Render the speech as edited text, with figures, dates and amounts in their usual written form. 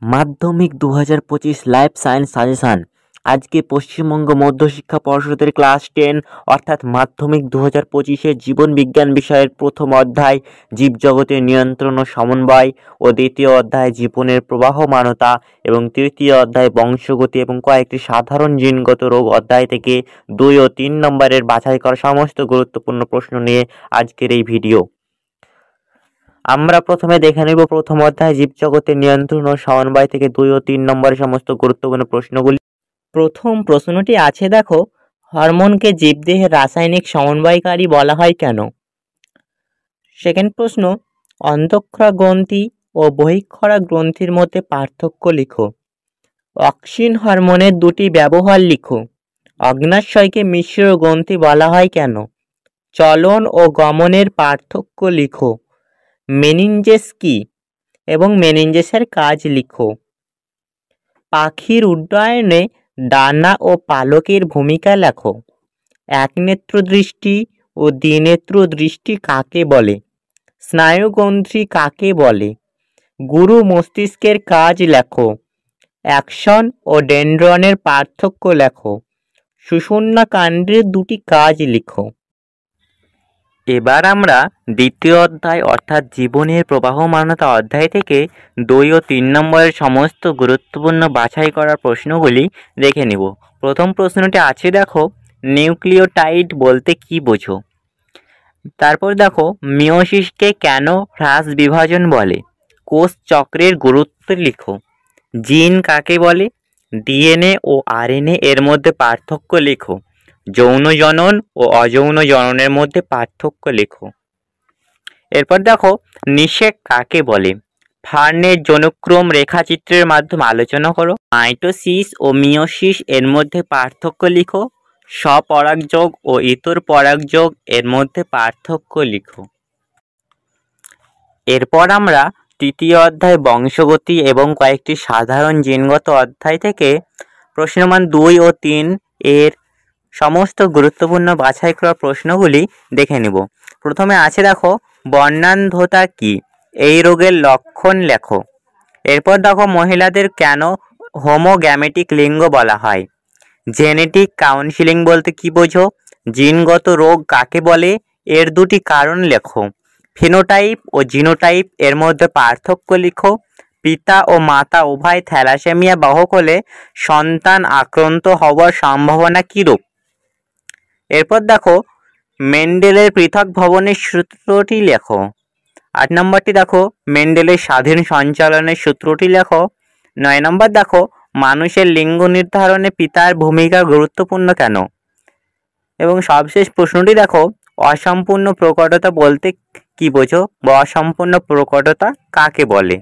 মাধ্যমিক 2025 life science suggestion. আজকে পশ্চিমবঙ্গ মধ্যশিক্ষা পর্ষদের ক্লাস 10 অর্থাৎ মাধ্যমিক 2025-এর জীবন বিজ্ঞান বিষয়ের প্রথম অধ্যায় জীবজগতের নিয়ন্ত্রণ ও সমন্বয় ও দ্বিতীয় অধ্যায় জীবনের প্রবাহমানতা এবং তৃতীয় অধ্যায় বংশগতি এবং কয়েকটি সাধারণ জিনগত রোগ অধ্যায় থেকে 2 ও 3 নম্বরের বাছাই করা সমস্ত গুরুত্বপূর্ণ প্রশ্ন নিয়ে আজকের এই ভিডিও। আমরা প্রথমে দেখে নেব প্রথম অধ্যায় জীবজগতের নিয়ন্ত্রণ ও সমন্বয় থেকে 2 ও 3 নম্বরের সমস্ত গুরুত্বপূর্ণ প্রশ্নগুলি। প্রথম প্রশ্নটি আছে, দেখো, হরমোনকে জীবদেহের রাসায়নিক সমন্বয়কারী বলা হয় কেন? সেকেন্ড প্রশ্ন, অন্তঃক্ষরা গ্রন্থি ও বহিঃক্ষরা গ্রন্থির মধ্যে পার্থক্য লিখো। অক্সিন হরমোনের দুটি ব্যবহার লিখো। অগ্ন্যাশয়কে মিশ্র গ্রন্থি বলা হয় কেন? চলন ও গমনের পার্থক্য লিখো। মেনিনজেস কি এবং মেনিনজেসের কাজ লিখো। পাখির উড্ডয়নে ডানা ও পালকের ভূমিকা লেখো। একনেত্র দৃষ্টি ও দ্বিনেত্র দৃষ্টি কাকে বলে? স্নায়ুগ্রন্থি কাকে বলে? গুরু মস্তিষ্কের কাজ লেখো। অ্যাকশন ও ডেনড্রনের পার্থক্য লেখো। সুষুম্না কাণ্ডের দুটি কাজ লিখো। এবার আমরা দ্বিতীয় অধ্যায় অর্থাৎ জীবনের প্রবাহমানতা অধ্যায় থেকে 2 ও 3 নম্বরের সমস্ত গুরুত্বপূর্ণ বাছাই করা প্রশ্নগুলি দেখে নেব। প্রথম প্রশ্নটি আছে, দেখো, নিউক্লিওটাইড বলতে কি বোঝো? তারপর দেখো, মিয়োসিসকে কেন হ্রাস বিভাজন বলে? কোষ চক্রের গুরুত্ব লিখো। জিন কাকে বলে? ডিএনএ ও আরএনএ এর মধ্যে পার্থক্য লিখো। যৌন জনন ও অযৌন জননের মধ্যে পার্থক্য লেখো। এরপর দেখো, নিষেক কাকে বলে? ফার্নের জনুক্রম রেখাচিত্রের মাধ্যমে আলোচনা করো। মাইটোসিস ও মিয়োসিস এর মধ্যে পার্থক্য লিখো। স্বপরাগযোগ ও ইতর পরাগযোগ এর মধ্যে পার্থক্য লিখো। এরপর আমরা তৃতীয় অধ্যায় বংশগতি এবং কয়েকটি সাধারণ জিনগত অধ্যায় থেকে প্রশ্নমান 2 ও 3 এর সমস্ত গুরুত্বপূর্ণ বাছাই করা প্রশ্নগুলি দেখে নেব। প্রথমে আছে, দেখো, বর্ণান্ধতা কি? এই রোগের লক্ষণ লেখো। এরপর দেখো, মহিলাদের কেন হোমোগ্যামেটিক লিঙ্গ বলা হয়? জেনেটিক কাউন্সিলিং বলতে কি বোঝো? জিনগত রোগ কাকে বলে? এর দুটি কারণ লেখো। ফিনোটাইপ ও জিনোটাইপ এর মধ্যে পার্থক্য লিখো। পিতা ও মাতা উভয় থ্যালাসেমিয়া বাহক হলে সন্তান আক্রান্ত হওয়ার সম্ভাবনা কীরূপ? এরপর দেখো, মেন্ডেলের পৃথক ভবনের সূত্রটি লেখো। 8 নম্বরটি দেখো, মেন্ডেলের স্বাধীন সঞ্চালনের সূত্রটি লেখো। 9 নম্বর দেখো, মানুষের লিঙ্গ নির্ধারণে পিতার ভূমিকা গুরুত্বপূর্ণ কেন? এবং সবশেষ প্রশ্নটি দেখো, অসম্পূর্ণ প্রকটতা বলতে কি বোঝো বা অসম্পূর্ণ প্রকটতা কাকে বলে?